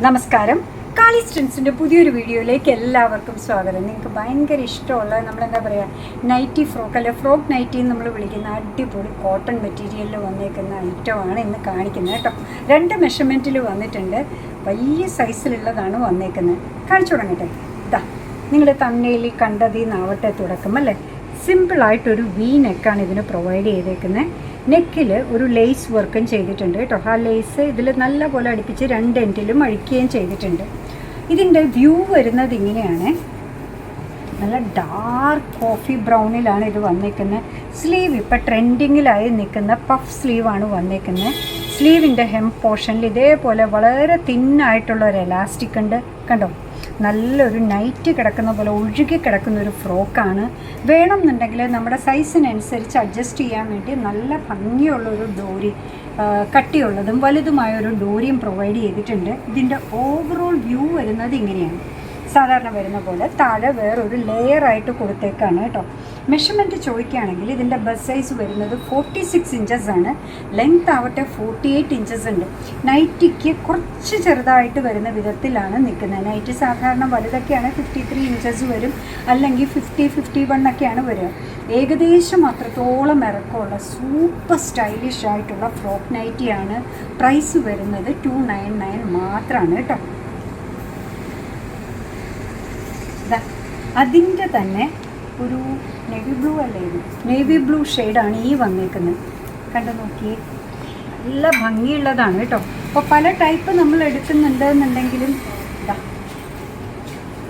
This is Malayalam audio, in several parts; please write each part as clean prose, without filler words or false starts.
നമസ്കാരം. കാളി സ്ട്രിൻസിൻ്റെ പുതിയൊരു വീഡിയോയിലേക്ക് എല്ലാവർക്കും സ്വാഗതം. നിങ്ങൾക്ക് ഭയങ്കര ഇഷ്ടമുള്ള നമ്മളെന്താ പറയുക, നൈറ്റി ഫ്രോക്ക് അല്ലെ ഫ്രോക്ക് നൈറ്റി എന്ന് നമ്മൾ വിളിക്കുന്ന അടിപൊളി കോട്ടൺ മെറ്റീരിയലിൽ വന്നേക്കുന്ന ഐറ്റമാണ് ഇന്ന് കാണിക്കുന്നത് കേട്ടോ. 2 മെഷർമെൻറ്റിൽ വന്നിട്ടുണ്ട്. വലിയ സൈസിലുള്ളതാണ് വന്നേക്കുന്നത്. കാണിച്ചു തുടങ്ങട്ടെ. ഇതാ നിങ്ങൾ തമ്മനയിൽ കണ്ടതിന്നാവട്ടെ തുടക്കം അല്ലേ. സിമ്പിളായിട്ടൊരു വി നെക്കാണ് ഇതിന് പ്രൊവൈഡ് ചെയ്തേക്കുന്നത്. നെക്കിൽ ഒരു ലേസ് വർക്കും ചെയ്തിട്ടുണ്ട് കേട്ടോ. ആ ലേസ് ഇതിൽ നല്ല പോലെ അടുപ്പിച്ച് 2 എൻഡിലും അഴിക്കുകയും ചെയ്തിട്ടുണ്ട്. ഇതിൻ്റെ വ്യൂ വരുന്നത് ഇങ്ങനെയാണ്. നല്ല ഡാർക്ക് കോഫി ബ്രൗണിലാണ് ഇത് വന്നേക്കുന്നത്. സ്ലീവ് ഇപ്പം ട്രെൻഡിങ്ങിലായി നിൽക്കുന്ന പഫ് സ്ലീവാണ് വന്നേക്കുന്നത്. സ്ലീവിൻ്റെ ഹെം പോർഷനിൽ ഇതേപോലെ വളരെ തിന്നായിട്ടുള്ള ഒരു എലാസ്റ്റിക് ഉണ്ട് കണ്ടോ. നല്ലൊരു നൈറ്റ് കിടക്കുന്ന പോലെ ഒഴുകി കിടക്കുന്ന ഒരു ഫ്രോക്കാണ്. വേണമെന്നുണ്ടെങ്കിൽ നമ്മുടെ സൈസിനനുസരിച്ച് അഡ്ജസ്റ്റ് ചെയ്യാൻ വേണ്ടി നല്ല ഭംഗിയുള്ളൊരു ഡോറി, കട്ടിയുള്ളതും വലുതുമായൊരു ഡോറിയും പ്രൊവൈഡ് ചെയ്തിട്ടുണ്ട്. ഇതിൻ്റെ ഓവറോൾ വ്യൂ വരുന്നത് ഇങ്ങനെയാണ്. സാധാരണ വരുന്ന പോലെ താഴെ വേറൊരു ലെയറായിട്ട് കൊടുത്തേക്കാണ് കേട്ടോ. മെഷർമെൻറ്റ് ചോദിക്കുകയാണെങ്കിൽ ഇതിൻ്റെ ബസ് സൈസ് വരുന്നത് 46 ഇഞ്ചസ് ആണ്. ലെങ്ത് ആവട്ടെ 48 ഇഞ്ചസ് ഉണ്ട്. നൈറ്റിക്ക് കുറച്ച് ചെറുതായിട്ട് വരുന്ന വിധത്തിലാണ് നിൽക്കുന്നത്. നൈറ്റി സാധാരണ വലുതൊക്കെയാണ് 53 ഇഞ്ചസ് വരും, അല്ലെങ്കിൽ 50-51 ഒക്കെയാണ് വരിക. ഏകദേശം അത്രത്തോളം ഇറക്കമുള്ള സൂപ്പർ സ്റ്റൈലിഷ് ആയിട്ടുള്ള ഫ്രോക്ക് നൈറ്റിയാണ്. പ്രൈസ് വരുന്നത് 299 മാത്രമാണ് കേട്ടോ. അതിൻ്റെ തന്നെ ഒരു നേവി ബ്ലൂ അല്ലേ, ഇത് നേവി ബ്ലൂ ഷെയ്ഡാണ് ഈ വന്നേക്കുന്നത്. കണ്ടു നോക്കിയേ, നല്ല ഭംഗിയുള്ളതാണ് കേട്ടോ. അപ്പോൾ പല ടൈപ്പ് നമ്മൾ എടുക്കുന്നുണ്ട് എന്നുണ്ടെങ്കിലും ഇതാ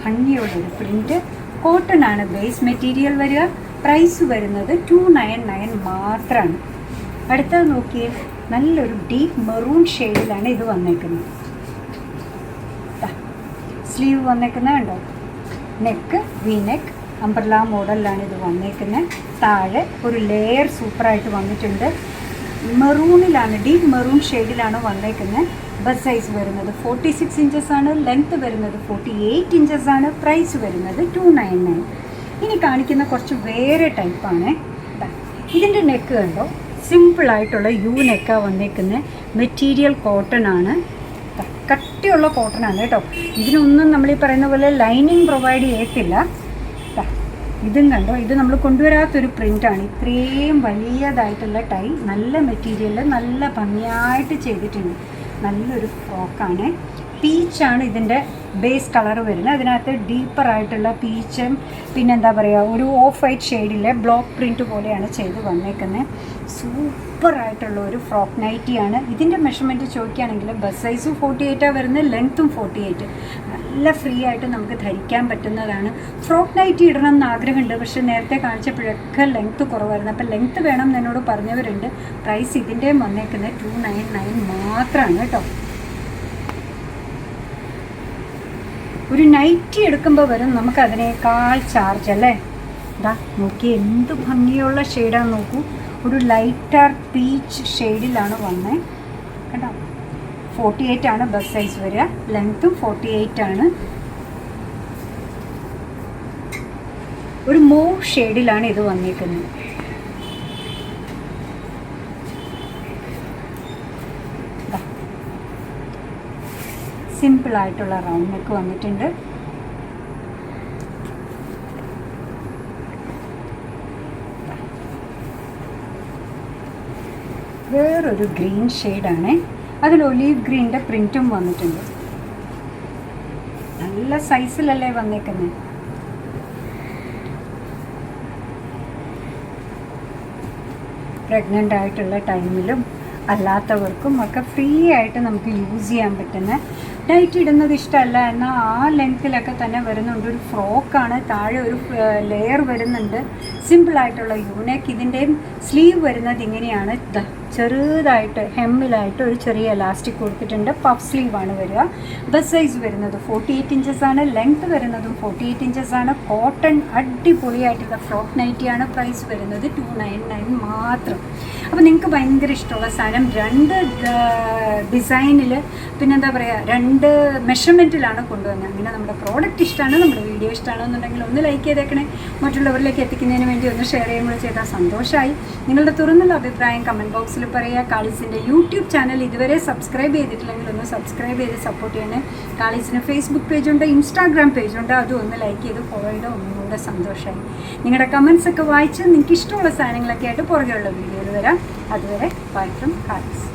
ഭംഗിയുള്ളൊരു പ്രിൻറ്റ്. കോട്ടൺ ആണ് ബേസ് മെറ്റീരിയൽ വരിക. പ്രൈസ് വരുന്നത് 299 മാത്രമാണ്. അടുത്തത് നോക്കിയേ, നല്ലൊരു ഡീപ്പ് മെറൂൺ ഷെയ്ഡിലാണ് ഇത് വന്നേക്കുന്നത്. സ്ലീവ് വന്നേക്കുന്നത് കണ്ടോ. നെക്ക് വി നെക്ക് അംബ്രല മോഡലിലാണ് ഇത് വന്നേക്കുന്നത്. താഴെ ഒരു ലെയർ സൂപ്പറായിട്ട് വന്നിട്ടുണ്ട്. മെറൂണിലാണ്, ഡീപ്പ് മെറൂൺ ഷെയ്ഡിലാണ് വന്നേക്കുന്നത്. ബസ് സൈസ് വരുന്നത് 46 ഇഞ്ചസ് ആണ്. ലെങ്ത്ത് വരുന്നത് 48 ഇഞ്ചസ് ആണ്. പ്രൈസ് വരുന്നത് 299. ഇനി കാണിക്കുന്ന കുറച്ച് വേറെ ടൈപ്പാണ്. ഇതിൻ്റെ നെക്ക് കണ്ടോ, സിമ്പിളായിട്ടുള്ള യു നെക്കാണ് വന്നേക്കുന്നത്. മെറ്റീരിയൽ കോട്ടൺ ആണ്, കട്ടിയുള്ള കോട്ടൺ ആണ് കേട്ടോ. ഇതിനൊന്നും നമ്മൾ ഈ പറയുന്ന പോലെ ലൈനിങ് പ്രൊവൈഡ് ചെയ്യത്തില്ല. ഇതും കണ്ടോ, ഇത് നമ്മൾ കൊണ്ടുവരാത്തൊരു പ്രിൻ്റാണ്. ഇത്രയും വലിയതായിട്ടുള്ള ടൈ, നല്ല മെറ്റീരിയൽ, നല്ല ഭംഗിയായിട്ട് ചെയ്തിട്ടുണ്ട്. നല്ലൊരു ഫ്രോക്കാണ്. പീച്ചാണ് ഇതിൻ്റെ ബേസ് കളർ വരുന്നത്. അതിനകത്ത് ഡീപ്പറായിട്ടുള്ള പീച്ചും പിന്നെന്താ പറയുക, ഒരു ഓഫ് വൈറ്റ് ഷെയ്ഡിലെ ബ്ലോക്ക് പ്രിൻറ്റ് പോലെയാണ് ചെയ്ത് വന്നേക്കുന്നത്. സൂപ്പറായിട്ടുള്ള ഒരു ഫ്രോക്ക് നൈറ്റിയാണ്. ഇതിൻ്റെ മെഷർമെൻറ്റ് ചോദിക്കുകയാണെങ്കിൽ ബസ് സൈസും 48 വരുന്നത്, ലെങ്ത്തും 48. നല്ല ഫ്രീ ആയിട്ട് നമുക്ക് ധരിക്കാൻ പറ്റുന്നതാണ്. ഫ്രോക്ക് നൈറ്റി ഇടണം എന്ന് ആഗ്രഹമുണ്ട്, പക്ഷേ നേരത്തെ കാണിച്ചപ്പോഴൊക്കെ ലെങ്ത്ത് കുറവായിരുന്നു. അപ്പോൾ ലെങ്ത്ത് വേണം എന്നോട് പറഞ്ഞവരുണ്ട്. പ്രൈസ് ഇതിൻ്റെയും വന്നേക്കുന്നത് 299 മാത്രമാണ് കേട്ടോ. ഒരു നൈറ്റി എടുക്കുമ്പോൾ വരും നമുക്ക് അതിനേക്കാൾ ചാർജ് അല്ലേ. ഇതാ നോക്കി, എന്ത് ഭംഗിയുള്ള ഷെയ്ഡാന്ന് നോക്കൂ. ഒരു ലൈറ്റർ പീച്ച് ഷെയ്ഡിലാണ് വന്നത് കേട്ടോ. 48 ആണ് ബസ് സൈസ് വരിക. ലെങ്ത്തും 48 ആണ്. ഒരു മൂവ് ഷെയ്ഡിലാണ് ഇത് വന്നിരിക്കുന്നത്. സിമ്പിളായിട്ടുള്ള റൗണ്ട് നെക്ക് വന്നിട്ടുണ്ട്. വേറൊരു ഗ്രീൻ ഷെയ്ഡാണ്. അതിൽ ഒലീവ് ഗ്രീൻ്റെ പ്രിൻറ്റും വന്നിട്ടുണ്ട്. നല്ല സൈസിലല്ലേ വന്നേക്കുന്നത്. പ്രഗ്നൻ്റ് ആയിട്ടുള്ള ടൈമിലും അല്ലാത്തവർക്കും ഒക്കെ ഫ്രീ ആയിട്ട് നമുക്ക് യൂസ് ചെയ്യാൻ പറ്റുന്ന, നൈറ്റ് ഇടുന്നത് ഇഷ്ടമല്ല എന്നാൽ ആ ലെങ്ത്തിലൊക്കെ തന്നെ വരുന്നുണ്ട്. ഒരു ഫ്രോക്കാണ്. താഴെ ഒരു ലെയർ വരുന്നുണ്ട്. സിമ്പിളായിട്ടുള്ള യൂനെക്ക്. ഇതിൻ്റെയും സ്ലീവ് വരുന്നത് ഇങ്ങനെയാണ്. ചെറുതായിട്ട് ഹെമ്മിലായിട്ട് ഒരു ചെറിയ എലാസ്റ്റിക് കൊടുത്തിട്ടുണ്ട്. പഫ് സ്ലീവാണ് വരിക. ബസ് സൈസ് വരുന്നത് 48 ഇഞ്ചസ് ആണ്. ലെങ്ത്ത് വരുന്നതും 48 ഇഞ്ചസ് ആണ്. കോട്ടൺ അടിപൊളിയായിട്ടുള്ള ഫ്രോക്ക് നൈറ്റിയാണ്. പ്രൈസ് വരുന്നത് 299 മാത്രം. അപ്പോൾ നിങ്ങൾക്ക് ഭയങ്കര ഇഷ്ടമുള്ള സാധനം 2 ഡിസൈനിൽ, പിന്നെന്താ പറയുക, 2 എന്ത് മെഷർമെൻറ്റിലാണ് കൊണ്ടുവന്നത്. അങ്ങനെ നമ്മുടെ പ്രോഡക്റ്റ് ഇഷ്ടമാണ്, നമ്മുടെ വീഡിയോ ഇഷ്ടമാണെന്നുണ്ടെങ്കിൽ ഒന്ന് ലൈക്ക് ചെയ്തേക്കണേ. മറ്റുള്ളവരിലേക്ക് എത്തിക്കുന്നതിന് വേണ്ടി ഒന്ന് ഷെയർ ചെയ്യുമ്പോൾ ചെയ്താൽ സന്തോഷമായി. നിങ്ങളുടെ തുറന്നുള്ള അഭിപ്രായം കമൻറ്റ് ബോക്സിൽ പറയുക. കാളീസിൻ്റെ യൂട്യൂബ് ചാനൽ ഇതുവരെ സബ്സ്ക്രൈബ് ചെയ്തിട്ടില്ലെങ്കിൽ ഒന്ന് സബ്സ്ക്രൈബ് ചെയ്ത് സപ്പോർട്ട് ചെയ്യണേ. കാളീസിന് ഫേസ്ബുക്ക് പേജുണ്ട്, ഇൻസ്റ്റാഗ്രാം പേജുണ്ട്, അതും ഒന്ന് ലൈക്ക് ചെയ്ത് ഫോളോ ചെയ്താൽ ഒന്നുകൂടെ സന്തോഷമായി. നിങ്ങളുടെ കമൻസ് ഒക്കെ വായിച്ച് നിങ്ങൾക്ക് ഇഷ്ടമുള്ള സാധനങ്ങളൊക്കെ ആയിട്ട് പുറകെയുള്ള വീഡിയോയിൽ വരാം. അതുവരെ ബൈ ഫ്രം കാളീസ്.